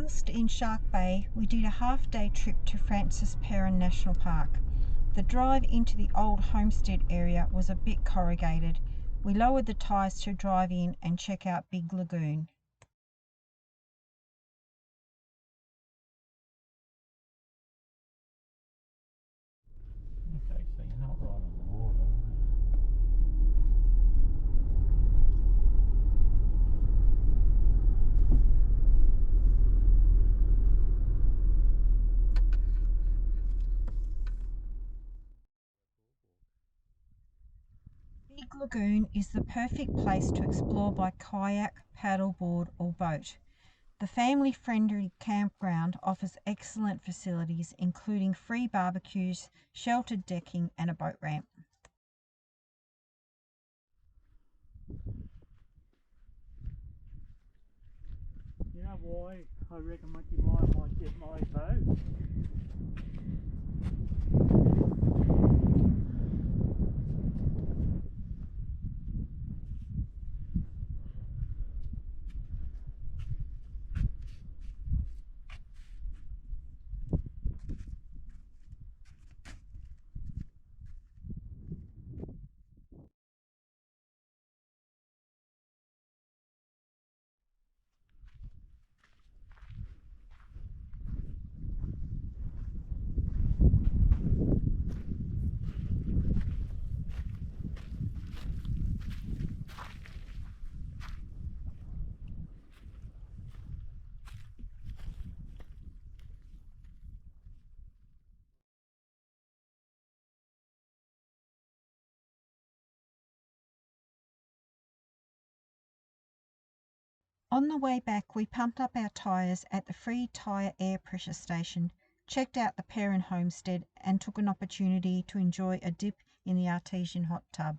Whilst in Shark Bay, we did a half-day trip to Francois Peron National Park. The drive into the old homestead area was a bit corrugated. We lowered the tyres to drive in and check out Big Lagoon. Okay, so you're not right on the water. Big Lagoon is the perfect place to explore by kayak, paddleboard or boat. The family-friendly campground offers excellent facilities including free barbecues, sheltered decking and a boat ramp. You know why I reckon Monkey might get my vote? On the way back, we pumped up our tyres at the free tyre air pressure station, checked out the Peron homestead and took an opportunity to enjoy a dip in the artesian hot tub.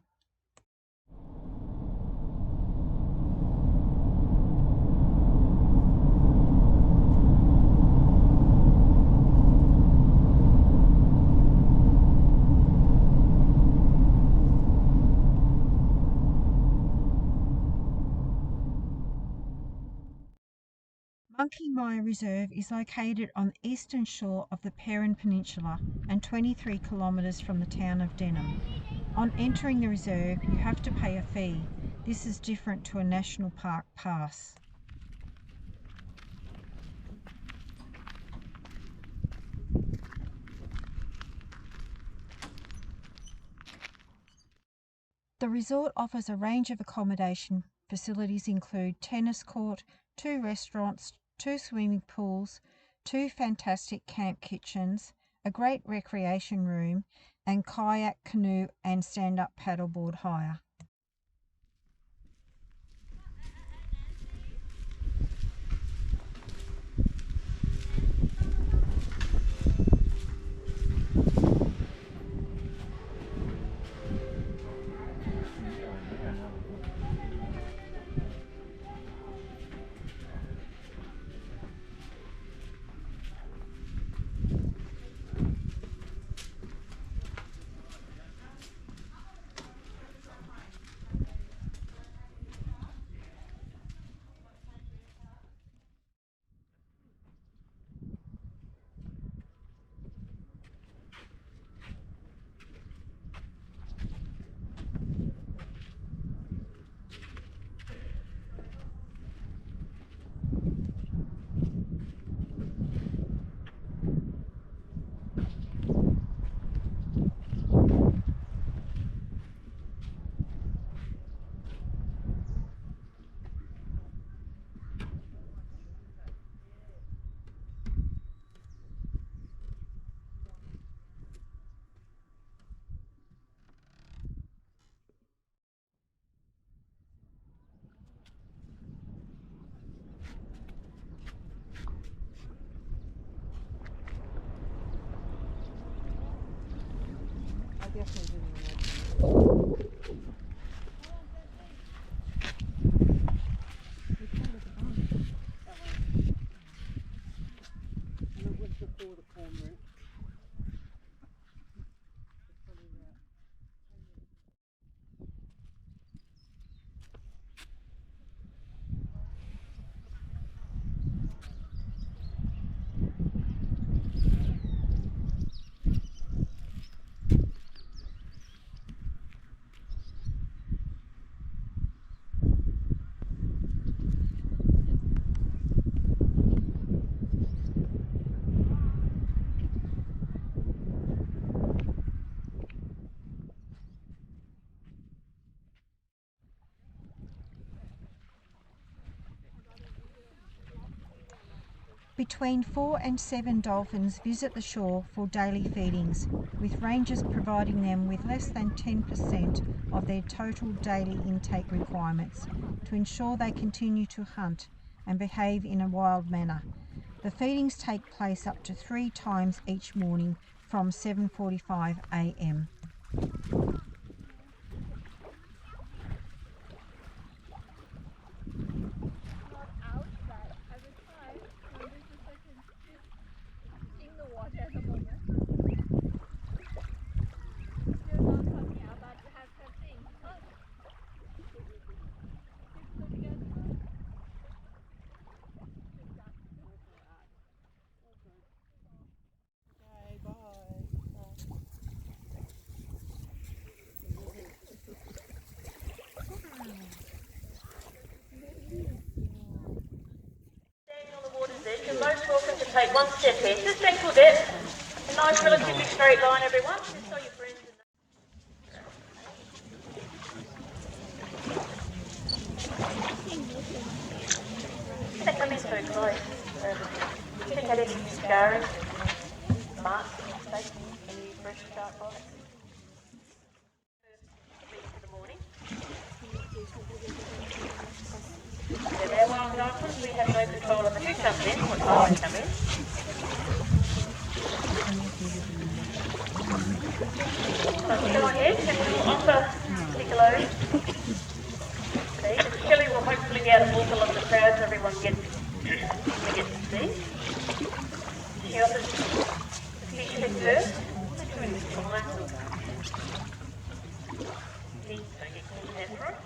Monkey Mia Reserve is located on the eastern shore of the Peron Peninsula and 23 kilometres from the town of Denham. On entering the reserve, you have to pay a fee. This is different to a national park pass. The resort offers a range of accommodation. Facilities include tennis court, 2 restaurants, 2 swimming pools, 2 fantastic camp kitchens, a great recreation room, and kayak, canoe and stand-up paddleboard hire. Definitely didn't imagine. And it was before the cormorant. Between 4 and 7 dolphins visit the shore for daily feedings, with rangers providing them with less than 10% of their total daily intake requirements to ensure they continue to hunt and behave in a wild manner. The feedings take place up to 3 times each morning from 7:45 a.m. You're most welcome to take one step in, just ankle depth, a nice relatively straight line everyone, just so your friends know. They come in so close. Do you think had any scarring, marks, any fresh sharp bites? For the morning. So they're wild dolphins, we have no control over who comes in, what time they come in. So go ahead, and we'll offer piccolos. Okay, the chili will hopefully be able to walk along the crowd so everyone gets to see. She offers the fish head first. Please don't get caught in that front.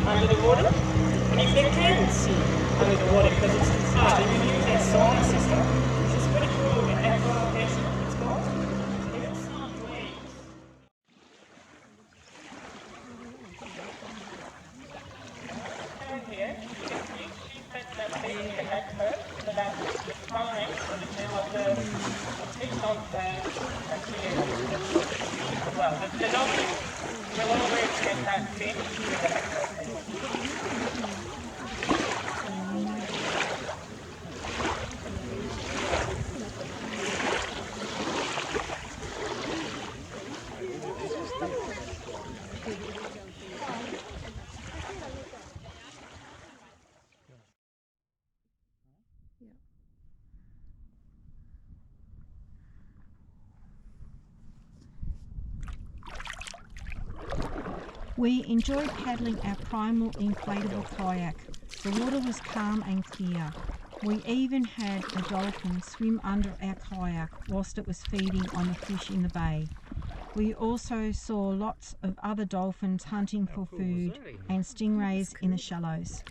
Under the water, and you can see under the water because it's hard. And you use that sonar system, which is pretty cool. And that location, it's called. So you can see waves. Down here, you can see she's that baby that had her, so that's the flying, so the tail of the fish on well, the dolphin will always get that fish with the head. We enjoyed paddling our primal inflatable kayak. The water was calm and clear. We even had a dolphin swim under our kayak whilst it was feeding on the fish in the bay. We also saw lots of other dolphins hunting for food and stingrays in the shallows.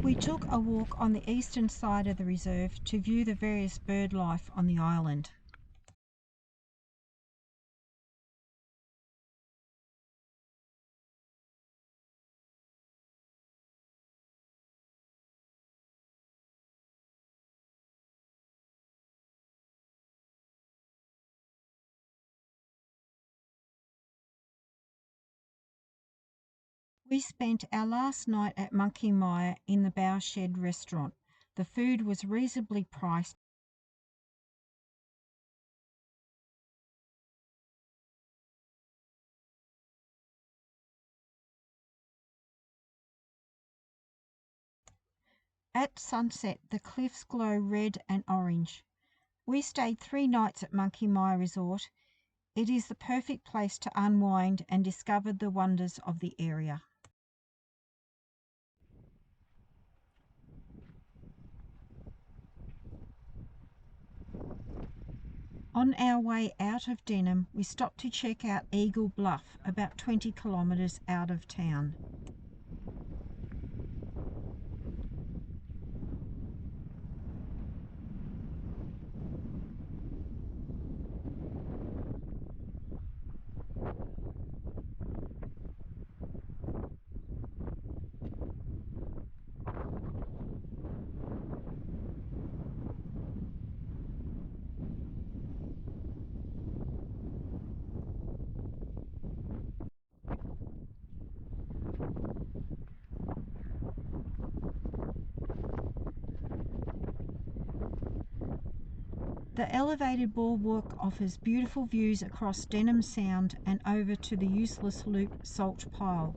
We took a walk on the eastern side of the reserve to view the various bird life on the island. We spent our last night at Monkey Mire in the Bow Shed restaurant. The food was reasonably priced. At sunset, the cliffs glow red and orange. We stayed 3 nights at Monkey Mire Resort. It is the perfect place to unwind and discover the wonders of the area. On our way out of Denham, we stopped to check out Eagle Bluff, about 20 kilometres out of town. The elevated boardwalk offers beautiful views across Denham Sound and over to the Useless Loop salt pile.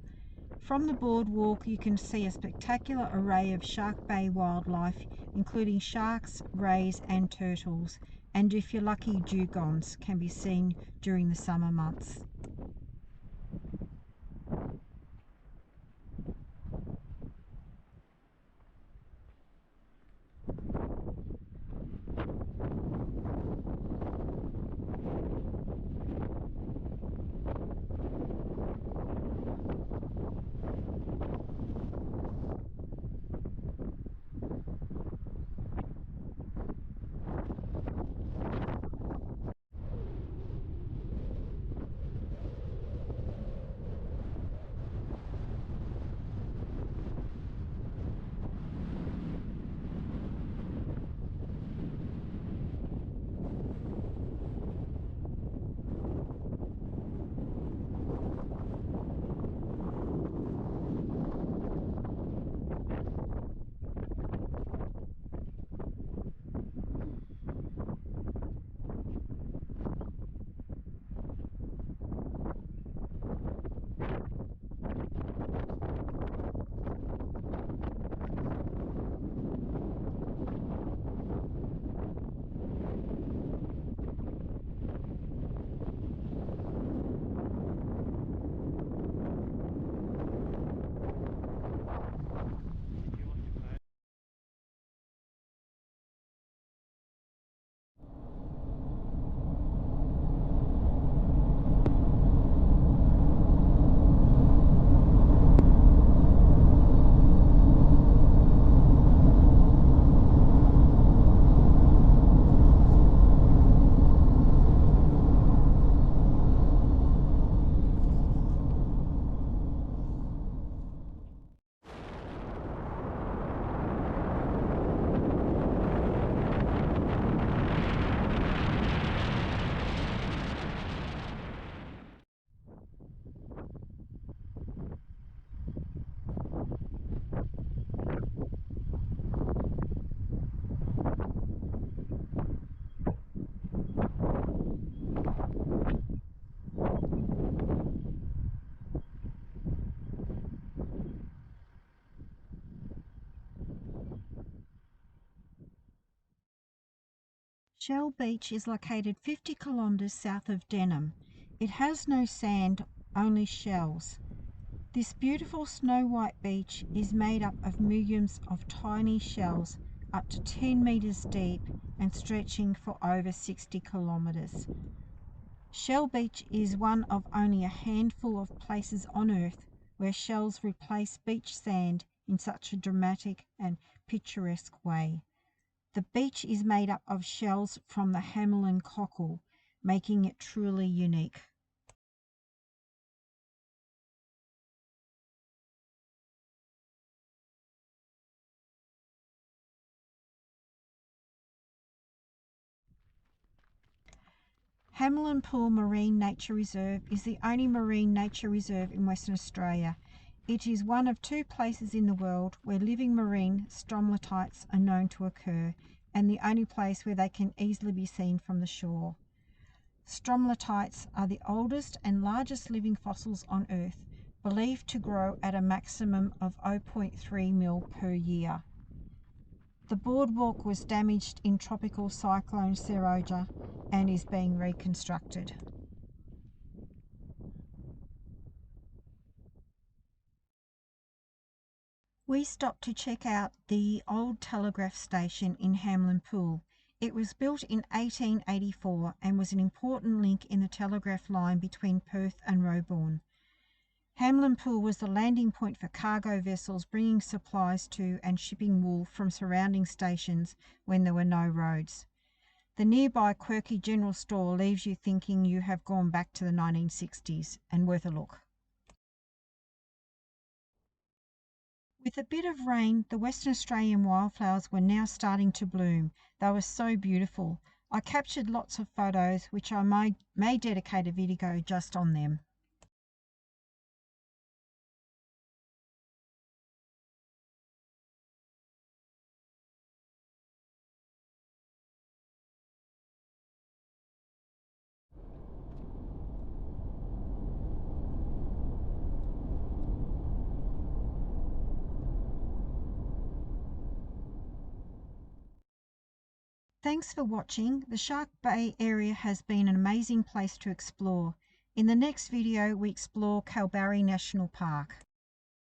From the boardwalk you can see a spectacular array of Shark Bay wildlife, including sharks, rays and turtles, and if you're lucky, dugongs can be seen during the summer months. Shell Beach is located 50 kilometres south of Denham. It has no sand, only shells. This beautiful snow-white beach is made up of millions of tiny shells up to 10 metres deep and stretching for over 60 kilometres. Shell Beach is one of only a handful of places on Earth where shells replace beach sand in such a dramatic and picturesque way. The beach is made up of shells from the Hamelin cockle, making it truly unique. Hamelin Pool Marine Nature Reserve is the only marine nature reserve in Western Australia. It is one of 2 places in the world where living marine stromatolites are known to occur, and the only place where they can easily be seen from the shore. Stromatolites are the oldest and largest living fossils on Earth, believed to grow at a maximum of 0.3 mil per year. The boardwalk was damaged in Tropical Cyclone Seroja and is being reconstructed. We stopped to check out the old telegraph station in Hamelin Pool. It was built in 1884 and was an important link in the telegraph line between Perth and Roebourne. Hamelin Pool was the landing point for cargo vessels bringing supplies to and shipping wool from surrounding stations when there were no roads. The nearby quirky general store leaves you thinking you have gone back to the 1960s, and worth a look. With a bit of rain, the Western Australian wildflowers were now starting to bloom. They were so beautiful. I captured lots of photos, which I may dedicate a video just on them. Thanks for watching. The Shark Bay area has been an amazing place to explore. In the next video, we explore Hamelin National Park.